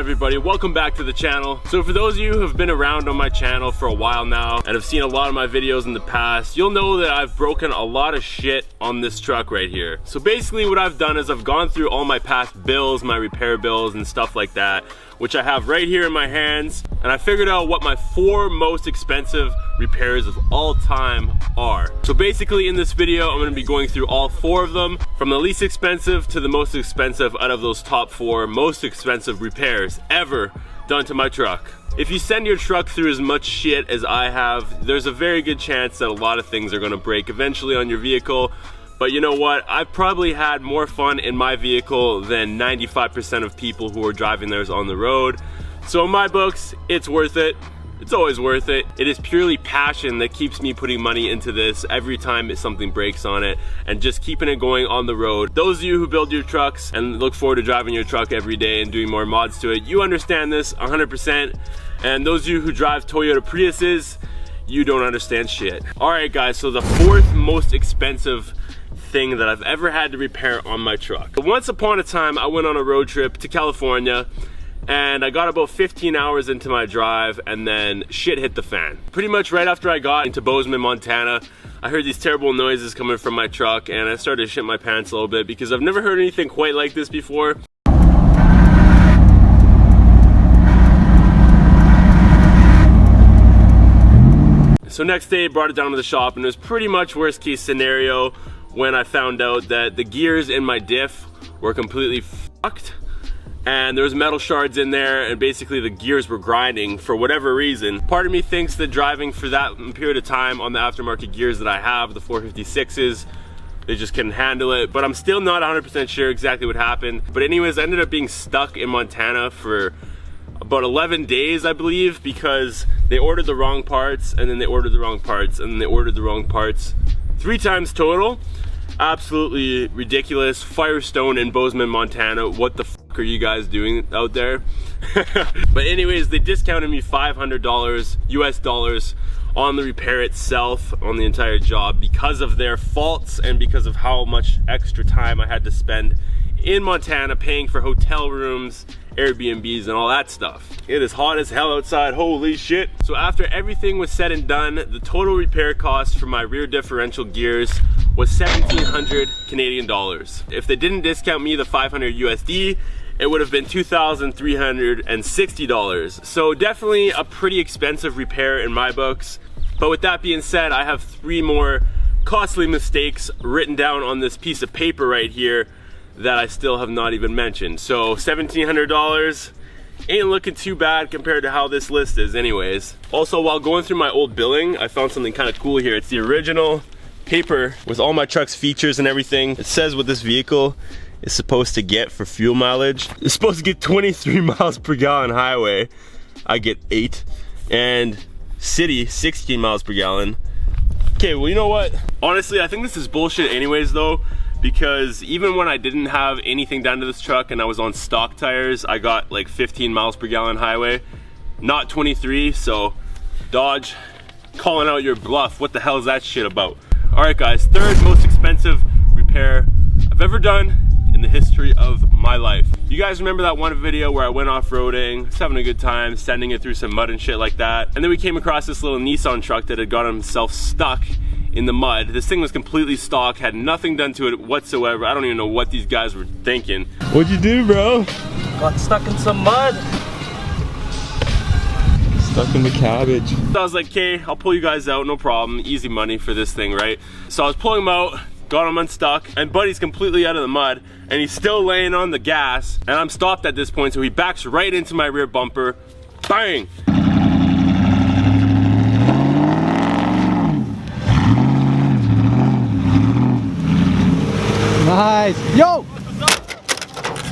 everybody? Welcome back to the channel. So for those of you who have been around on my channel for a while now and have seen a lot of my videos in the past, you'll know that I've broken a lot of shit on this truck right here. So basically what I've done is I've gone through all my past bills, my repair bills and stuff like that, which I have right here in my hands, and I figured out what my 4 most expensive repairs of all time are. So basically in this video I'm going to be going through all 4 of them, from the least expensive to the most expensive out of those top 4 most expensive repairs ever done to my truck. If you send your truck through as much shit as I have, there's a very good chance that a lot of things are going to break eventually on your vehicle. But you know what? I've probably had more fun in my vehicle than 95% of people who are driving theirs on the road. So in my books, it's worth it. It's always worth it. It is purely passion that keeps me putting money into this every time something breaks on it and just keeping it going on the road. Those of you who build your trucks and look forward to driving your truck every day and doing more mods to it, you understand this 100%. And those of you who drive Toyota Priuses, you don't understand shit. All right guys, so the 4th most expensive thing that I've ever had to repair on my truck. Once upon a time, I went on a road trip to California and I got about 15 hours into my drive and then shit hit the fan. Pretty much right after I got into Bozeman, Montana, I heard these terrible noises coming from my truck and I started to shit my pants a little bit because I've never heard anything quite like this before. So next day I brought it down to the shop and it was pretty much worst case scenario when I found out that the gears in my diff were completely fucked and there was metal shards in there and basically the gears were grinding for whatever reason. Part of me thinks that driving for that period of time on the aftermarket gears that I have, the 456s, they just couldn't handle it, but I'm still not 100% sure exactly what happened. But anyways, I ended up being stuck in Montana for about 11 days, I believe, because they ordered the wrong parts and then they ordered the wrong parts and then they ordered the wrong parts 3 times total. Absolutely ridiculous. Firestone in Bozeman, Montana. What the fuck are you guys doing out there? But anyways, they discounted me $500 US dollars on the repair itself, on the entire job, because of their faults and because of how much extra time I had to spend in Montana paying for hotel rooms, Airbnbs and all that stuff. It is hot as hell outside, holy shit. So after everything was said and done, the total repair cost for my rear differential gears was 1,700 Canadian dollars. If they didn't discount me the 500 USD, it would have been $2,360. So definitely a pretty expensive repair in my books. But with that being said, I have 3 more costly mistakes written down on this piece of paper right here that I still have not even mentioned. So $1,700 ain't looking too bad compared to how this list is anyways. Also, while going through my old billing, I found something kind of cool here. It's the original paper with all my truck's features and everything. It says what this vehicle is supposed to get for fuel mileage. It's supposed to get 23 miles per gallon highway. I get 8. And city, 16 miles per gallon. Okay, well, you know what? Honestly, I think this is bullshit anyways though, because even when I didn't have anything done to this truck and I was on stock tires, I got like 15 miles per gallon highway, not 23. So Dodge, calling out your bluff. What the hell is that shit about? All right guys, 3rd most expensive repair I've ever done in the history of my life. You guys remember that one video where I went off-roading, was having a good time, sending it through some mud and shit like that, and then we came across this little Nissan truck that had got himself stuck in the mud. This thing was completely stock, had nothing done to it whatsoever. I don't even know what these guys were thinking. What'd you do, bro? Got stuck in some mud. Stuck in the cabbage. So I was like, okay, I'll pull you guys out, no problem. Easy money for this thing, right? So I was pulling him out, got him unstuck, and Buddy's completely out of the mud, and he's still laying on the gas, and I'm stopped at this point, so he backs right into my rear bumper. Bang! Nice. Yo!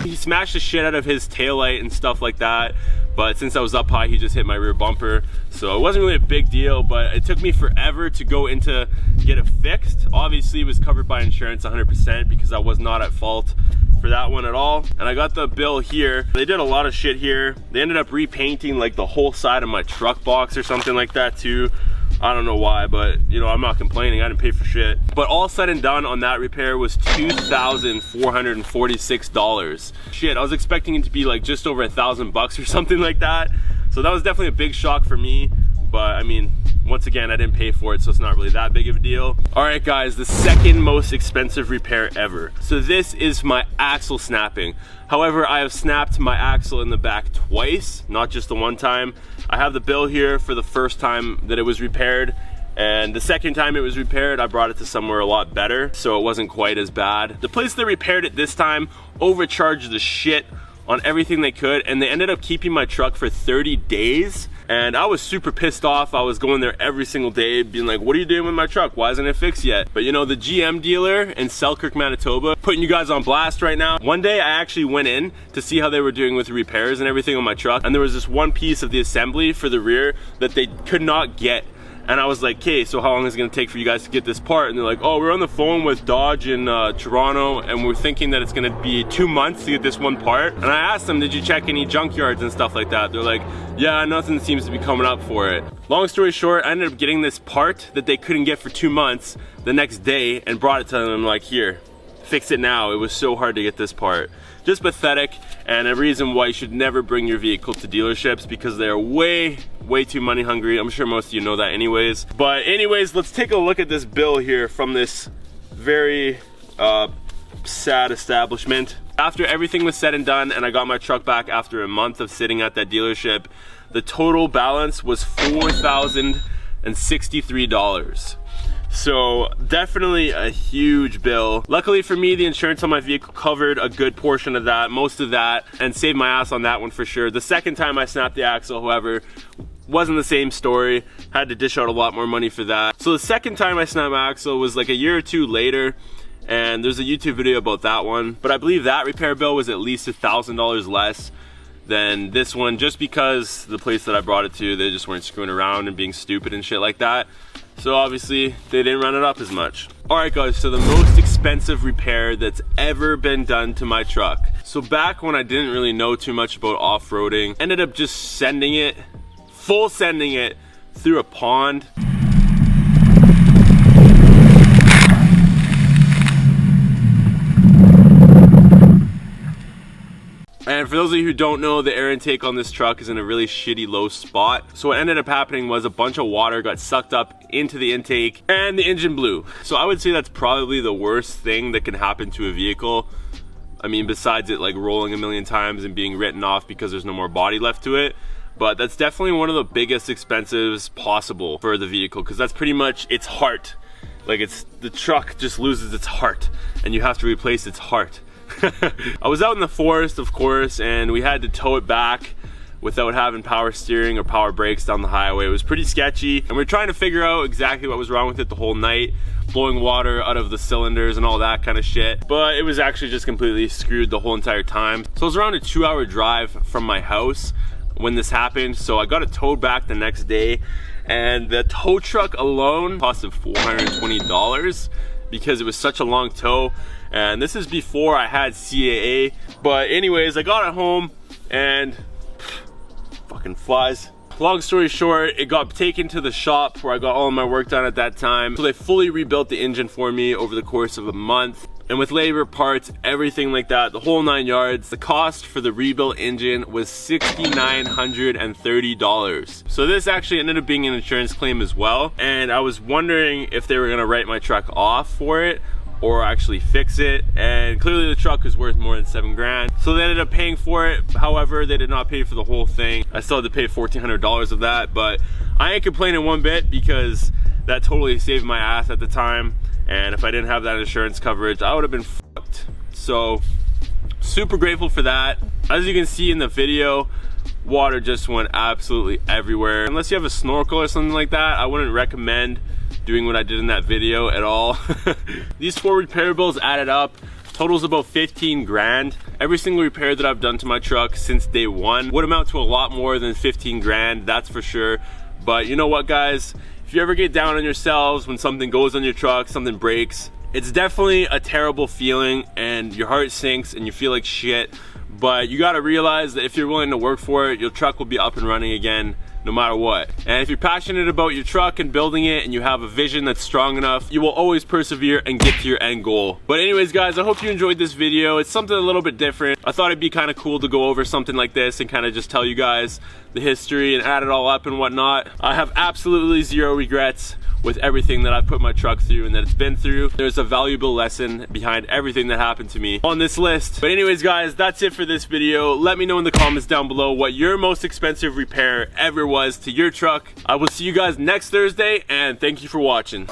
He smashed the shit out of his taillight and stuff like that, but since I was up high, he just hit my rear bumper. So it wasn't really a big deal, but it took me forever to go in to get it fixed. Obviously, it was covered by insurance 100% because I was not at fault for that one at all. And I got the bill here. They did a lot of shit here. They ended up repainting like the whole side of my truck box or something like that too. I don't know why, but you know, I'm not complaining. I didn't pay for shit. But all said and done on that repair was $2,446. Shit, I was expecting it to be like just over $1,000 or something like that. So that was definitely a big shock for me. But I mean, once again, I didn't pay for it, so it's not really that big of a deal. All right, guys, the second most expensive repair ever. So this is my axle snapping. However, I have snapped my axle in the back twice, not just the one time. I have the bill here for the first time that it was repaired, and the second time it was repaired, I brought it to somewhere a lot better, so it wasn't quite as bad. The place that repaired it this time overcharged the shit on everything they could, and they ended up keeping my truck for 30 days. And I was super pissed off. I was going there every single day being like, what are you doing with my truck? Why isn't it fixed yet? But you know, the GM dealer in Selkirk, Manitoba, putting you guys on blast right now. One day I actually went in to see how they were doing with the repairs and everything on my truck. And there was this one piece of the assembly for the rear that they could not get. And I was like, okay, so how long is it gonna take for you guys to get this part? And they're like, oh, we're on the phone with Dodge in Toronto, and we're thinking that it's gonna be 2 months to get this one part. And I asked them, did you check any junkyards and stuff like that? They're like, yeah, nothing seems to be coming up for it. Long story short, I ended up getting this part that they couldn't get for 2 months the next day and brought it to them. I'm like, here, fix it now. It was so hard to get this part. Just pathetic, and a reason why you should never bring your vehicle to dealerships, because they're way too money hungry. I'm sure most of you know that anyways. But anyways, let's take a look at this bill here from this very sad establishment. After everything was said and done and I got my truck back after a month of sitting at that dealership, the total balance was $4,063. So definitely a huge bill. Luckily for me, the insurance on my vehicle covered a good portion of that, most of that, and saved my ass on that one for sure. The second time I snapped the axle, however, wasn't the same story. Had to dish out a lot more money for that. So the second time I snapped my axle was like a year or two later, and there's a YouTube video about that one. But I believe that repair bill was at least $1,000 less than this one, just because the place that I brought it to, they just weren't screwing around and being stupid and shit like that. So obviously they didn't run it up as much. All right guys, so the most expensive repair that's ever been done to my truck. So back when I didn't really know too much about off-roading, ended up just sending it through a pond. And for those of you who don't know, the air intake on this truck is in a really shitty low spot. So what ended up happening was a bunch of water got sucked up into the intake and the engine blew. So I would say that's probably the worst thing that can happen to a vehicle. I mean, besides it like rolling a million times and being written off because there's no more body left to it. But that's definitely one of the biggest expenses possible for the vehicle, because that's pretty much its heart. Like, the truck just loses its heart and you have to replace its heart. I was out in the forest, of course, and we had to tow it back without having power steering or power brakes down the highway. It was pretty sketchy, and we were trying to figure out exactly what was wrong with it the whole night, blowing water out of the cylinders and all that kind of shit. But it was actually just completely screwed the whole entire time. So it was around a 2-hour drive from my house when this happened, so I got it towed back the next day, and the tow truck alone costed $420 because it was such a long tow. And this is before I had CAA. But anyways, I got it home and fucking flies. Long story short, it got taken to the shop where I got all of my work done at that time. So they fully rebuilt the engine for me over the course of a month. And with labor, parts, everything like that, the whole 9 yards, the cost for the rebuilt engine was $6,930. So this actually ended up being an insurance claim as well. And I was wondering if they were gonna write my truck off for it or actually fix it, and clearly the truck is worth more than 7 grand. So they ended up paying for it. However, they did not pay for the whole thing. I still had to pay $1,400 of that, but I ain't complaining one bit because that totally saved my ass at the time. And if I didn't have that insurance coverage, I would have been fucked. So super grateful for that. As you can see in the video, water just went absolutely everywhere. Unless you have a snorkel or something like that, I wouldn't recommend doing what I did in that video at all. These 4 repair bills added up, totals about 15 grand. Every single repair that I've done to my truck since day one would amount to a lot more than 15 grand, that's for sure. But you know what, guys? If you ever get down on yourselves when something goes on your truck, something breaks, it's definitely a terrible feeling and your heart sinks and you feel like shit. But you gotta realize that if you're willing to work for it, your truck will be up and running again no matter what. And if you're passionate about your truck and building it and you have a vision that's strong enough, you will always persevere and get to your end goal. But anyways guys, I hope you enjoyed this video. It's something a little bit different. I thought it'd be kind of cool to go over something like this and kind of just tell you guys the history and add it all up and whatnot. I have absolutely zero regrets with everything that I've put my truck through and that it's been through. There's a valuable lesson behind everything that happened to me on this list. But anyways guys, that's it for this video. Let me know in the comments down below what your most expensive repair ever was to your truck. I will see you guys next Thursday, and thank you for watching.